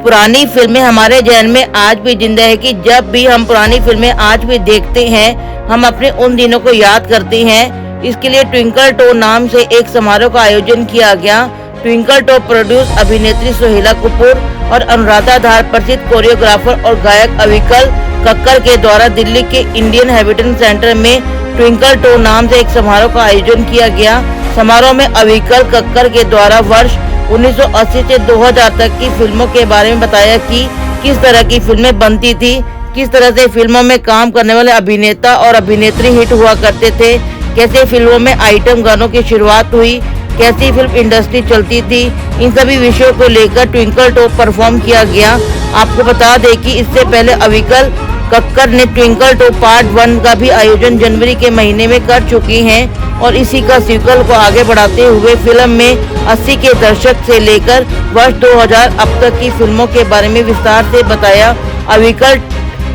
पुरानी फिल्में हमारे जहन में आज भी जिंदा है कि जब भी हम पुरानी फिल्में आज भी देखते हैं, हम अपने उन दिनों को याद करते हैं। इसके लिए ट्विंकल टो नाम से एक समारोह का आयोजन किया गया। ट्विंकल टो प्रोड्यूस अभिनेत्री सोहेला कपूर और अनुराधा धार, प्रसिद्ध कोरियोग्राफर और गायक अविकल कक्कर के द्वारा दिल्ली के इंडियन हैबिटेट सेंटर में ट्विंकल टो नाम से एक समारोह का आयोजन किया गया। समारोह में अविकल कक्कर के द्वारा वर्ष 1980 से 2000 तक की फिल्मों के बारे में बताया कि किस तरह की फिल्में बनती थी, किस तरह से फिल्मों में काम करने वाले अभिनेता और अभिनेत्री हिट हुआ करते थे, कैसे फिल्मों में आइटम गानों की शुरुआत हुई, कैसी फिल्म इंडस्ट्री चलती थी। इन सभी विषयों को लेकर ट्विंकल टो परफॉर्म किया गया। आपको बता दें कि इससे पहले अविकल कक्कर ने ट्विंकल टो पार्ट 1 का भी आयोजन जनवरी के महीने में कर चुकी हैं और इसी का सीक्वल को आगे बढ़ाते हुए फिल्म में 80 के दशक से लेकर वर्ष 2000 अब तक की फिल्मों के बारे में विस्तार से बताया। अविकल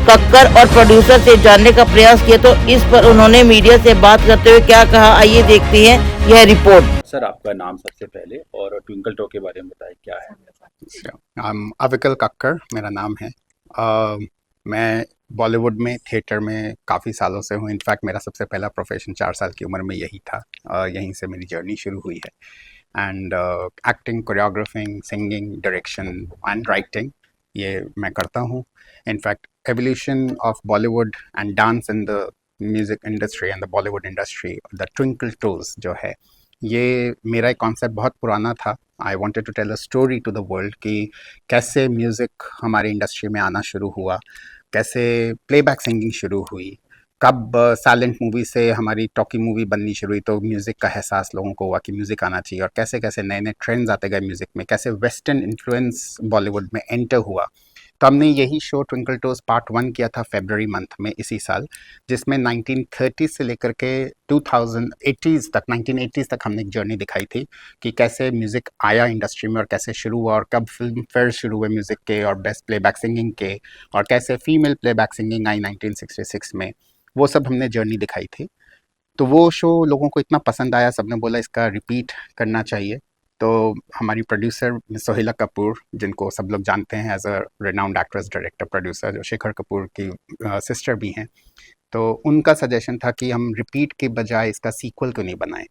कक्कर और प्रोड्यूसर से जानने का प्रयास किया तो इस पर उन्होंने मीडिया से बात करते हुए क्या कहा, आइए देखते हैं यह रिपोर्ट। सर, आपका नाम सबसे पहले और ट्विंकल टो के बारे में बताएं, क्या है? अविकल कक्कर मेरा नाम है। मैं बॉलीवुड में थिएटर में काफ़ी सालों से हूँ। इनफैक्ट मेरा सबसे पहला प्रोफेशन 4 साल की उम्र में यही था। यहीं से मेरी जर्नी शुरू हुई है। And acting, choreographing, singing, direction and writing ये मैं करता हूँ। In fact evolution of Bollywood and dance in the music industry and the Bollywood industry, the twinkle toes जो है, ये मेरा एक कॉन्सेप्ट बहुत पुराना था। I wanted to tell a story to the world कि कैसे म्यूज़िक हमारी इंडस्ट्री में आना शुरू हुआ, कैसे प्लेबैक सिंगिंग शुरू हुई, कब साइलेंट मूवी से हमारी टॉकी मूवी बननी शुरू हुई तो म्यूज़िक का एहसास लोगों को हुआ कि म्यूज़िक आना चाहिए, और कैसे कैसे नए नए ट्रेंड्स आते गए म्यूज़िक में, कैसे वेस्टर्न इन्फ्लुएंस बॉलीवुड में एंटर हुआ। तो हमने यही शो ट्विंकल टोज पार्ट 1 किया था फरवरी मंथ में इसी साल, जिसमें 1930 से लेकर के 1980s तक हमने एक जर्नी दिखाई थी कि कैसे म्यूज़िक आया इंडस्ट्री में और कैसे शुरू हुआ, और कब फिल्म फेयर शुरू हुए म्यूज़िक के और बेस्ट प्लेबैक सिंगिंग के, और कैसे फीमेल प्लेबैक सिंगिंग आई 1966 में। वो सब हमने जर्नी दिखाई थी। तो वो शो लोगों को इतना पसंद आया, सबने बोला इसका रिपीट करना चाहिए। तो हमारी प्रोड्यूसर सोहेला कपूर, जिनको सब लोग जानते हैं as a renowned actress, director, producer, जो शेखर कपूर की सिस्टर भी हैं, तो उनका सजेशन था कि हम रिपीट के बजाय इसका सीक्वल क्यों नहीं बनाएं।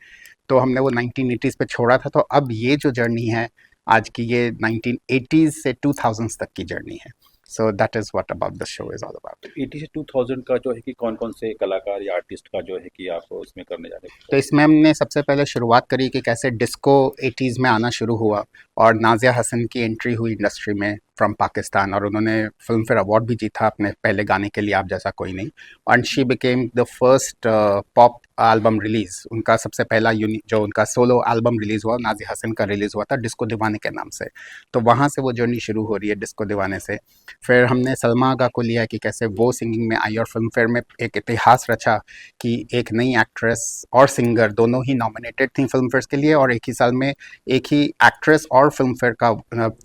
तो हमने वो 1980s पे छोड़ा था। तो अब ये जो जर्नी है आज की, ये 1980s से 2000s तक की जर्नी है। So that is what about the show is all about. 80 से 2000 का जो है कि कौन कौन से कलाकार या आर्टिस्ट का जो है कि आप उसमें करने जा रहे हैं? तो इसमें हमने सबसे पहले शुरुआत करी कि कैसे डिस्को 80s में आना शुरू हुआ और नाज़िया हसन की एंट्री हुई इंडस्ट्री में फ्रॉम पाकिस्तान, और उन्होंने फिल्म फेयर अवार्ड भी जीता अपने पहले गाने के लिए, आप जैसा कोई नहीं। And she became the first pop album release. उनका सबसे पहला जो उनका सोलो एल्बम रिलीज़ हुआ नाज़िया हसन का रिलीज़ हुआ था डिस्को दीवाने के नाम से। तो वहाँ से वो जर्नी शुरू हो रही है डिस्को दीवाने से। फिर हमने सलमा आगा को लिया कि कैसे वो सिंगिंग में आई और फिल्म फेयर में एक इतिहास रचा कि एक नई एक्ट्रेस और सिंगर दोनों ही नॉमिनेटेड थी फिल्म फेयर के लिए, और एक ही साल में एक ही एक्ट्रेस और फिल्म फेयर का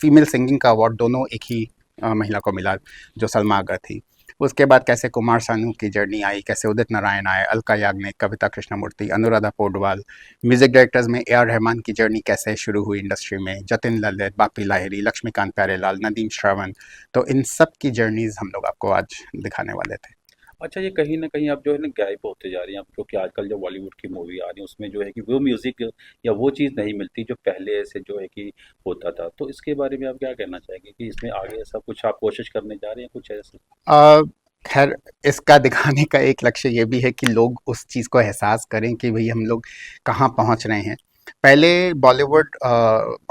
फीमेल सिंगिंग का अवार्ड दोनों एक ही महिला को मिला, जो सलमा आगा थी। उसके बाद कैसे कुमार सानू की जर्नी आई, कैसे उदित नारायण आए, अलका याग्निक, कविता कृष्णमूर्ति, अनुराधा पौडवाल। म्यूज़िक डायरेक्टर्स में ए आर रहमान की जर्नी कैसे शुरू हुई इंडस्ट्री में, जतिन ललित, बापी लाहिरी, लक्ष्मीकांत प्यारेलाल, नदीम श्रवण। तो इन सब की जर्नीज़ हम लोग आपको आज दिखाने वाले थे। अच्छा, ये कहीं ना कहीं आप जो है ना गायब होते जा रही हैं, क्योंकि आजकल जो बॉलीवुड की मूवी आ रही है उसमें जो है कि वो म्यूजिक या वो चीज़ नहीं मिलती जो पहले से जो है कि होता था। तो इसके बारे में आप क्या कहना चाहेंगे कि इसमें आगे ऐसा कुछ आप कोशिश करने जा रहे हैं, कुछ ऐसा? खैर, इसका दिखाने का एक लक्ष्य ये भी है कि लोग उस चीज़ को एहसास करें कि भाई हम लोग कहाँ पहुँच रहे हैं। पहले बॉलीवुड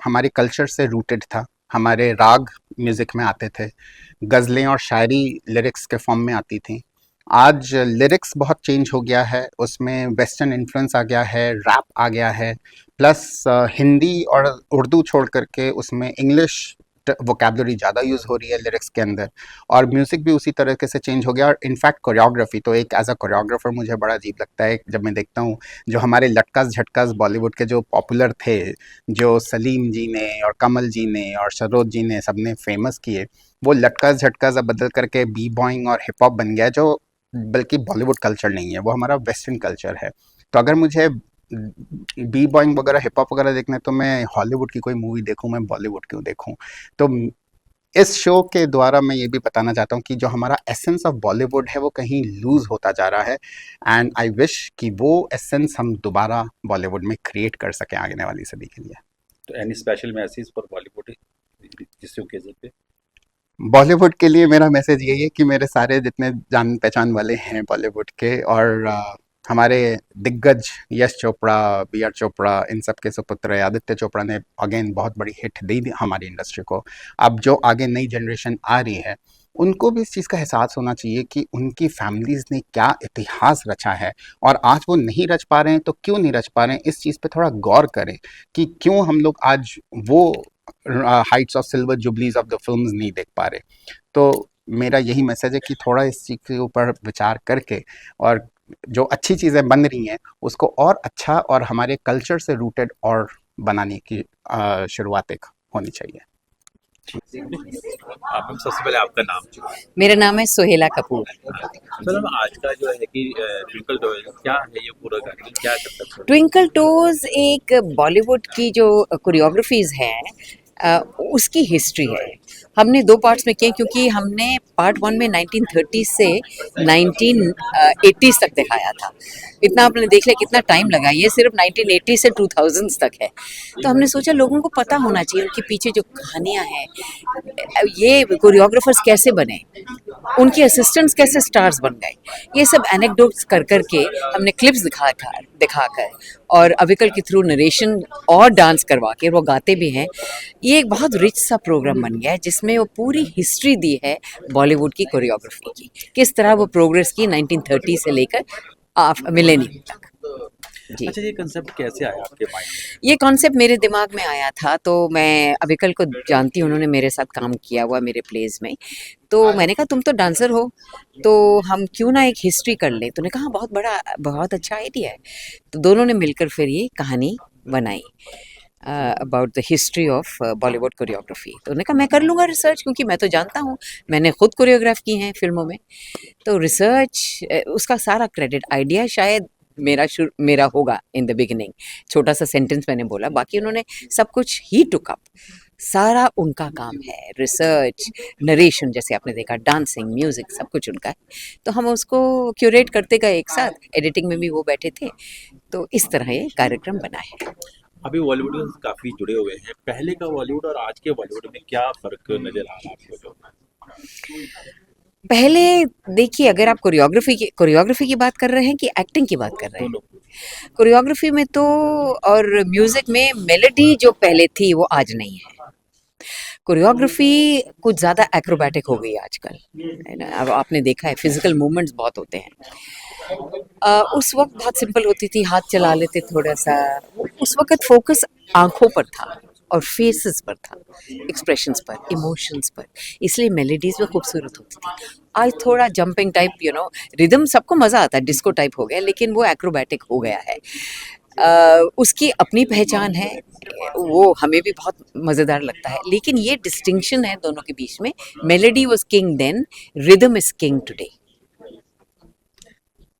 हमारे कल्चर से रूटेड था, हमारे राग म्यूज़िक में आते थे, गज़लें और शायरी लिरिक्स के फॉर्म में आती थी। आज लिरिक्स बहुत चेंज हो गया है, उसमें वेस्टर्न इन्फ्लुएंस आ गया है, रैप आ गया है, प्लस हिंदी और उर्दू छोड़ करके उसमें इंग्लिश वोकेबलरी ज़्यादा यूज़ हो रही है लिरिक्स के अंदर, और म्यूज़िक भी उसी तरीके से चेंज हो गया। और इनफैक्ट कोरियोग्राफी तो एक एज अ कोरियोग्राफर मुझे बड़ा अजीब लगता है जब मैं देखता हूँ जो हमारे लटकास झटकास बॉलीवुड के जो पॉपुलर थे, जो सलीम जी ने और कमल जी ने और सरोज जी ने सबने फेमस किए, वो लटकास झटकास अब बदल करके बी बॉइंग और हिप हॉप बन गया, जो बल्कि बॉलीवुड कल्चर नहीं है, वो हमारा वेस्टर्न कल्चर है। तो अगर मुझे बी बॉइंग वगैरह हिप हॉप वगैरह देखना है तो मैं हॉलीवुड की कोई मूवी देखूं, मैं बॉलीवुड क्यों देखूं। तो इस शो के द्वारा मैं ये भी बताना चाहता हूँ कि जो हमारा एसेंस ऑफ बॉलीवुड है वो कहीं लूज होता जा रहा है, एंड आई विश कि वो एसेंस हम दोबारा बॉलीवुड में क्रिएट कर सकें आने वाली सदी के लिए। तो any special message for Bollywood जिस ओकेजन पे? बॉलीवुड के लिए मेरा मैसेज यही है कि मेरे सारे जितने जान पहचान वाले हैं बॉलीवुड के, और हमारे दिग्गज यश चोपड़ा, बी आर चोपड़ा, इन सब के सुपुत्र आदित्य चोपड़ा ने अगेन बहुत बड़ी हिट दी हमारी इंडस्ट्री को। अब जो आगे नई जनरेशन आ रही है उनको भी इस चीज़ का एहसास होना चाहिए कि उनकी फैमिलीज़ ने क्या इतिहास रचा है, और आज वो नहीं रच पा रहे हैं तो क्यों नहीं रच पा रहे हैं, इस चीज़ पे थोड़ा गौर करें कि क्यों हम लोग आज वो heights of silver jubilees of the films नहीं देख पा रहे। तो मेरा यही मैसेज है कि थोड़ा इस चीज़ के ऊपर विचार करके, और जो अच्छी चीज़ें बन रही हैं उसको और अच्छा और हमारे कल्चर से रूटेड और बनाने की शुरुआत एक होनी चाहिए। आप हम सबसे पहले आपका नाम जो है। मेरा नाम है सोहेला कपूर। मैडम आज का जो है कि ट्विंकल टॉय क्या है ये पूरा गाने क्या करता है? ट्विंकल टोज एक बॉलीवुड की जो कोरियोग्राफीज हैं उसकी हिस्ट्री है। हमने 2 पार्ट्स में किए क्योंकि हमने पार्ट 1 में 1930 से 1980s तक दिखाया था। इतना आपने देख लिया कितना टाइम लगा, ये सिर्फ 1980 से 2000s तक है। तो हमने सोचा लोगों को पता होना चाहिए उनके पीछे जो कहानियाँ हैं, ये कोरियोग्राफर्स कैसे बने, उनके असिस्टेंट्स कैसे स्टार्स बन गए, ये सब एनेक्डोट्स कर के हमने क्लिप्स दिखाकर और अविकल के थ्रू नरेशन और डांस करवा के, वो गाते भी हैं। ये एक बहुत रिच सा प्रोग्राम बन गया है जिसमें वो पूरी हिस्ट्री दी है बॉलीवुड की कोरियोग्राफी की, किस तरह वो प्रोग्रेस की 1930 से लेकर मिलेनियम तक। जी। अच्छा ये कंसेप्ट कैसे आया आपके माइंड में? ये कॉन्सेप्ट मेरे दिमाग में आया था, तो मैं अविकल को जानती हूँ, उन्होंने मेरे साथ काम किया हुआ मेरे प्लेस में। तो मैंने कहा तुम तो डांसर हो, तो हम क्यों ना एक हिस्ट्री कर लें। तो उन्होंने कहा बहुत अच्छा आइडिया है। तो दोनों ने मिलकर फिर ये कहानी बनाई about the history of Bollywood choreography. तो उन्होंने कहा मैं कर लूँगा रिसर्च, क्योंकि मैं तो जानता हूँ, मैंने खुद कोरियोग्राफ की हैं फिल्मों में। तो रिसर्च उसका सारा क्रेडिट, आइडिया शायद मेरा होगा इन द बिगिनिंग। छोटा सा सेंटेंस मैंने बोला, बाकी उन्होंने सब कुछ ही टुक अप। सारा उनका काम है, रिसर्च, नरेशन जैसे आपने देखा, डांसिंग, म्यूजिक, सब कुछ उनका है। तो हम उसको क्यूरेट करते गए एक साथ, एडिटिंग में भी वो बैठे थे। तो इस तरह ये कार्यक्रम बना है। अभी बॉलीवुड में काफी जुड़े हुए हैं, पहले का बॉलीवुड और आज के बॉलीवुड में क्या फर्क नजर आ रहा है आपको जो? पहले देखिए, अगर आप कोरियोग्राफी की बात कर रहे हैं कि एक्टिंग की बात कर रहे हैं? दोनों। कोरियोग्राफी में तो और म्यूजिक में मेलोडी जो पहले थी वो आज नहीं है। कोरियोग्राफी कुछ ज़्यादा एक्रोबैटिक हो गई आजकल, है ना। अब आपने देखा है फिजिकल मूवमेंट्स बहुत होते हैं। उस वक्त बहुत सिंपल होती थी, हाथ चला लेते थोड़ा सा। उस वक्त फोकस आंखों पर था और फेसेस पर था, एक्सप्रेशंस पर, इमोशंस पर, इसलिए मेलोडीज में खूबसूरत होती थी। आज थोड़ा जंपिंग टाइप, रिदम सबको मज़ा आता है, डिस्को टाइप हो गया, लेकिन वो एक्रोबैटिक हो गया है। उसकी अपनी पहचान है, वो हमें भी बहुत मज़ेदार लगता है, लेकिन ये डिस्टिंक्शन है दोनों के बीच में। Melody was king then, rhythm is king today.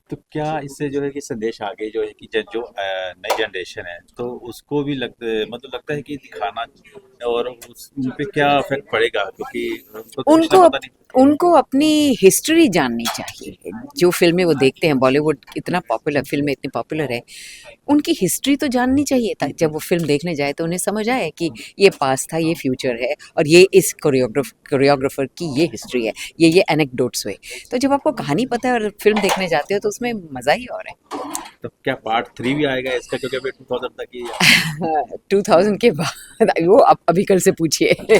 तो क्या इससे जो है कि संदेश आगे जो है कि जो नई जनरेशन है तो उसको भी लगता है कि दिखाना, और उस उन पे क्या इफेक्ट पड़ेगा, क्योंकि उनको तो कुछ ना पता नहीं। उनको अपनी हिस्ट्री जाननी चाहिए। जो फिल्में वो देखते हैं, बॉलीवुड इतना पॉपुलर, फिल्में इतनी पॉपुलर है, उनकी हिस्ट्री तो जाननी चाहिए, ताकि जब वो फिल्म देखने जाए तो उन्हें समझ आए कि ये पास्ट था, ये फ्यूचर है, और ये इस कोरियोग्राफर की ये हिस्ट्री है, ये एनेक्डोट्स हुए। तो जब आपको कहानी पता है और फिल्म देखने जाते हो तो उसमें मज़ा ही और है। तो क्या पार्ट 3 भी आएगा इसका, क्योंकि अभी 2000 तक ही है। 2000 के बाद वो अभी कल से पूछिए।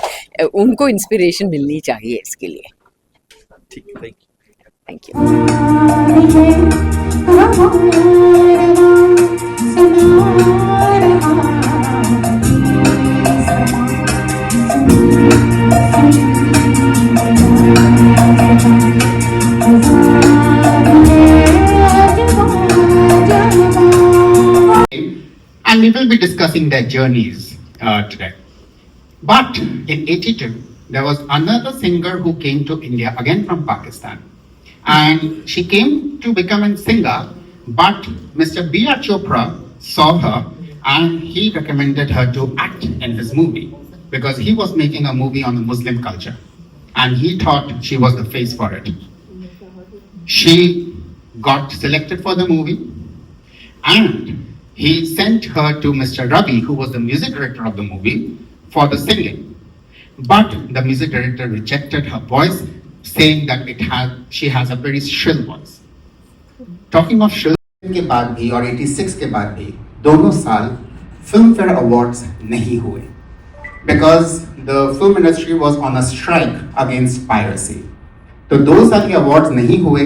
उनको इंस्पिरेशन मिलनी चाहिए इसके लिए। ठीक है, thank you. Thank you. And we will be discussing their journeys today. But in 82, there was another singer who came to India, again from Pakistan. And she came to become a singer, but Mr. B.R. Chopra saw her and he recommended her to act in his movie. because he was making a movie on the Muslim culture and he thought she was the face for it. She got selected for the movie and he sent her to Mr. Ravi, who was the music director of the movie, for the singing. But the music director rejected her voice, saying that she has a very shrill voice. Talking of shrill के बाद भी और 86 के बाद भी दोनों साल film fair awards नहीं हुए because the film industry was on a strike against piracy. तो 2 साल के अवार्ड्स नहीं हुए,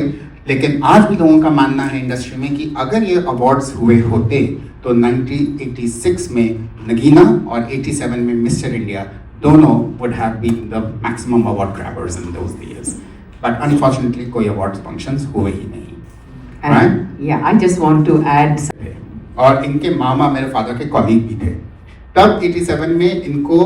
लेकिन आज भी लोगों का मानना है इंडस्ट्री में कि अगर ये अवार्ड्स हुए होते तो 1986 में नगीना और 87 में मिस्टर इंडिया दोनों would have been the maximum award grabbers in those years. But unfortunately कोई awards functions हुए ही नहीं. Right? Yeah, I just want to add. और इनके मामा मेरे फादर के कॉलीग भी थे. तब 87 में इनको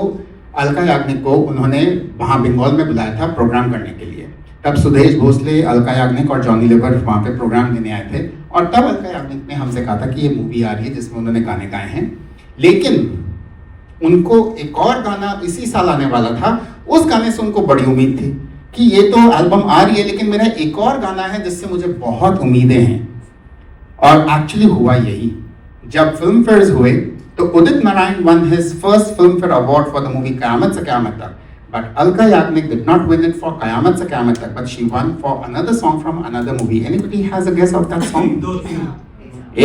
अलका याग्निक को उन्होंने वहाँ बंगाल में बुलाया था प्रोग्राम करने के लिए. तब सुदेश भोसले, अलका याग्निक और जॉनी लीवर वहाँ पे प्रोग्राम देने आए थे और तब अलका याग्निक ने हमसे कहा था कि ये मूवी आ रही है जिसमें उन्होंने गाने गाए हैं, लेकिन उनको एक और गाना इसी साल आने वाला था. उस गाने से उनको बड़ी उम्मीद थी कि ये तो एल्बम आ रही है लेकिन मेरा एक और गाना है जिससे मुझे बहुत उम्मीदें हैं. और एक्चुअली हुआ यही. जब फिल्म फेयर्स हुए तो Udit Narayan won his first Filmfare award for the movie Qayamat Se Qayamat Tak, but Alka Yagnik did not win it for Qayamat Se Qayamat Tak, but she won for another song from another movie. Anybody has a guess of that song?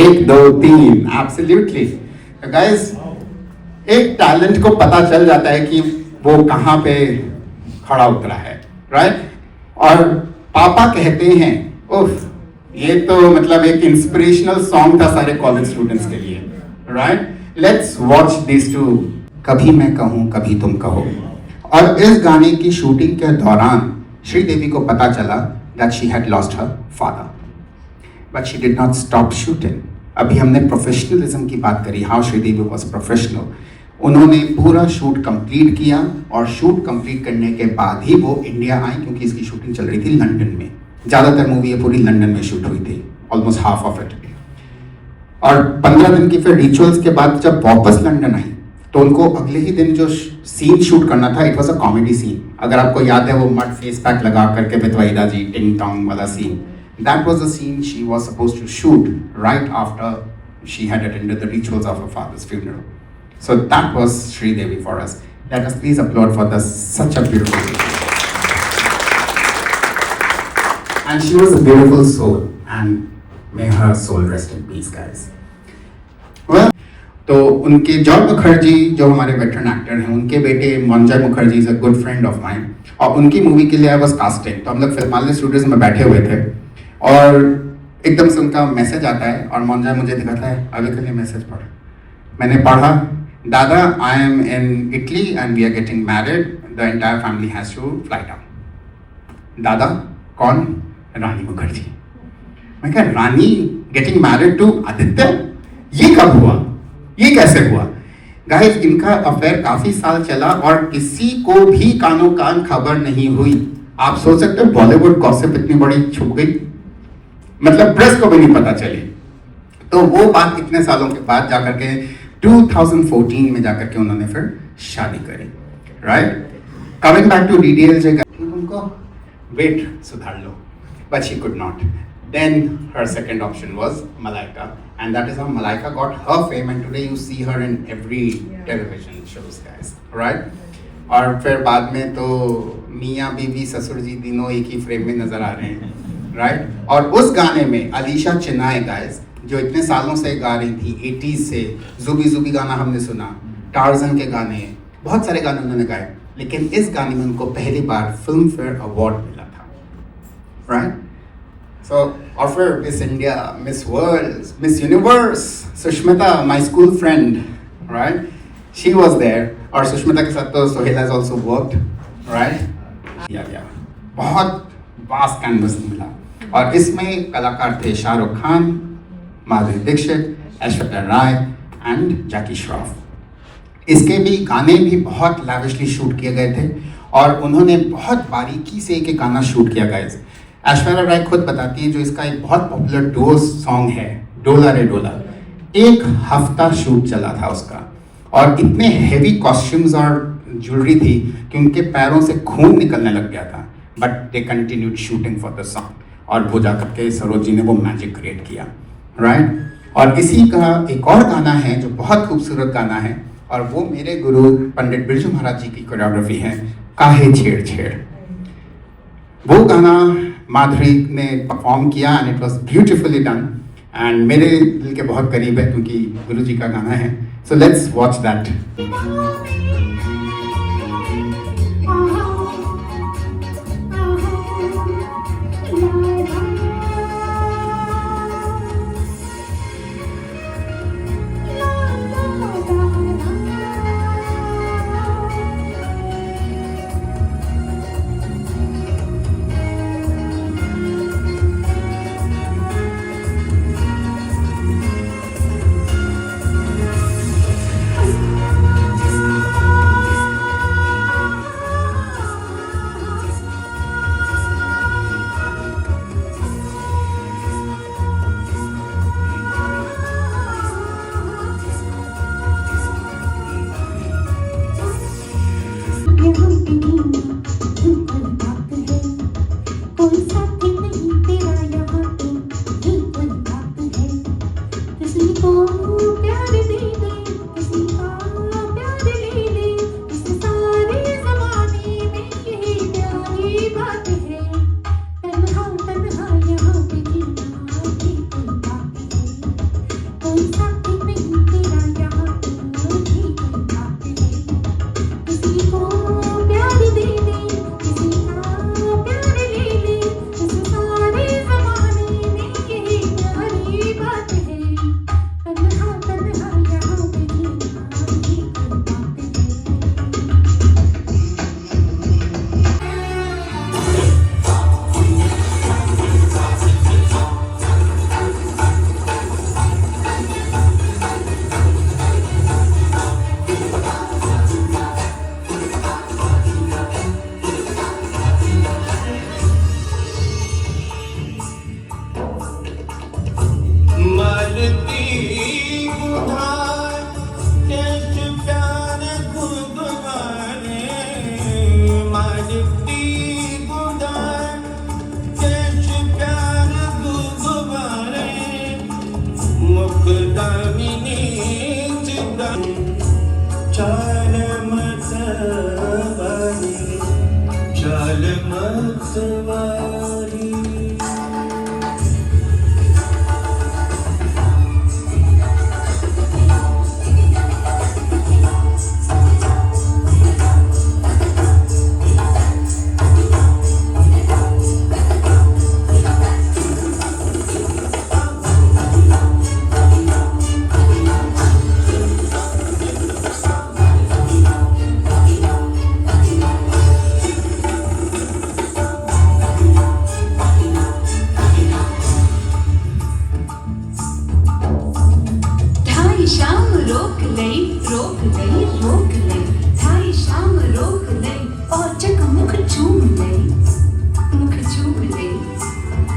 1 2 3. Absolutely guys, एक talent को पता चल जाता है कि वो कहाँ पे खड़ा उतरा है, राइट? और पापा कहते हैं उफ, ये तो मतलब एक इंस्पिरेशनल सॉन्ग था सारे कॉलेज स्टूडेंट्स के लिए, right? Let's watch this too. कभी मैं कहूँ कभी तुम कहो. और इस गाने की शूटिंग के दौरान श्रीदेवी को पता चला that she had lost her father, but she did not stop shooting. अभी हमने प्रोफेशनलिज्म की बात करी, हाउ श्रीदेवी वॉज प्रोफेशनल. उन्होंने पूरा शूट कंप्लीट किया और शूट कंप्लीट करने के बाद ही वो इंडिया आई, क्योंकि इसकी शूटिंग चल रही थी लंदन में. ज़्यादातर मूवी ये पूरी लंदन में शूट हुई थी, ऑलमोस्ट हाफ ऑफ इट. और 15 दिन की फिर रिचुअल्स के बाद जब वापस लंदन आई तो उनको अगले ही दिन जो सीन शूट करना था, it was a comedy scene. अगर आपको याद है वो मड फेस पैक लगा करके बितवाईदा जी टिंग टोंग वाला scene, that was the scene she was suppose to shoot right after she had attended the rituals of her father's funeral. So that was Sridevi for us. Let us please applaud for this, such a beautiful lady. And she was a beautiful soul, and may her soul rest in peace, guys. Well, तो उनके George Mukherjee जो हमारे veteran actor हैं, उनके बेटे Manjay Mukherjee is a good friend of mine, और उनकी movie के लिए आई वाज कास्टिंग. तो हम लोग फिल्मालिया स्टूडियोज में बैठे हुए थे और एकदम से उनका मैसेज आता है और मंजय मुझे दिखाता है, आगे के लिए मैसेज पढ़. मैंने पढ़ा, Dada, I am in Italy and we are getting married. The entire family has to fly down. दादा कौन? रानी मुखर्जी. मैं कहा रानी getting married to आदित्य? ये कब हुआ? ये कैसे हुआ? गाइस, इनका अफेयर काफी साल चला और किसी को भी कानों कान खबर नहीं हुई. आप सोच सकते हो बॉलीवुड गॉसिप इतनी बड़ी छुप गई, मतलब प्रेस को भी नहीं पता चली. तो वो बात इतने सालों के बाद जाकर के 2014 में जाकर के उन्होंने फिर शादी करी, right? Coming back to details, उनको वेट सुधार लो, but she could not. Then her second option was Malaika, and that is how Malaika got her fame, and today you see her in every television shows, guys, right? और फिर बाद में तो मियाँ बीवी ससुर जी तीनों एक ही फ्रेम में नजर आ रहे हैं, राइट? और उस गाने में अलीशा चिनाय, गाइस, जो इतने सालों से गा रही थी 80s से, जुबी जुबी गाना हमने सुना, टार्जन के गाने, बहुत सारे गाने उन्होंने गाए, लेकिन इस गाने में उनको पहली बार फिल्म फेयर अवार्ड मिला था, राइट? सो और फिर Miss India, Miss World, Miss Universe, Sushmita, my school friend, right? She was there. और सुष्मिता के साथ तो Sohail has also worked, right? या बहुत वास्ट कैनवस मिला. और इसमें कलाकार थे शाहरुख खान, माधुरी दीक्षित, ऐश्वर्या राय एंड जैकी श्रॉफ. इसके भी गाने भी बहुत लैविशली शूट किए गए थे और उन्होंने बहुत बारीकी से एक गाना शूट किया. गाइस, ऐश्वर्या राय खुद बताती है, जो इसका एक बहुत पॉपुलर डुओ सॉन्ग है डोला रे डोला, 1 हफ्ता शूट चला था उसका, और इतने हेवी कॉस्ट्यूम्स और ज्वेलरी थी कि उनके पैरों से खून निकलने लग गया था, but they continued shooting for the song, और वो जाकर के सरोज जी ने वो मैजिक क्रिएट किया, राइट। और इसी का एक और गाना है जो बहुत खूबसूरत गाना है, और वो मेरे गुरु पंडित बिरजू महाराज जी की कोरियोग्राफी है, काहे छेड़ छेड़। वो गाना माधुरी ने परफॉर्म किया and it was beautifully done, and मेरे दिल के बहुत करीब है क्योंकि गुरु जी का गाना है। So let's watch that.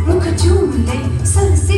मुख चूम ले सर से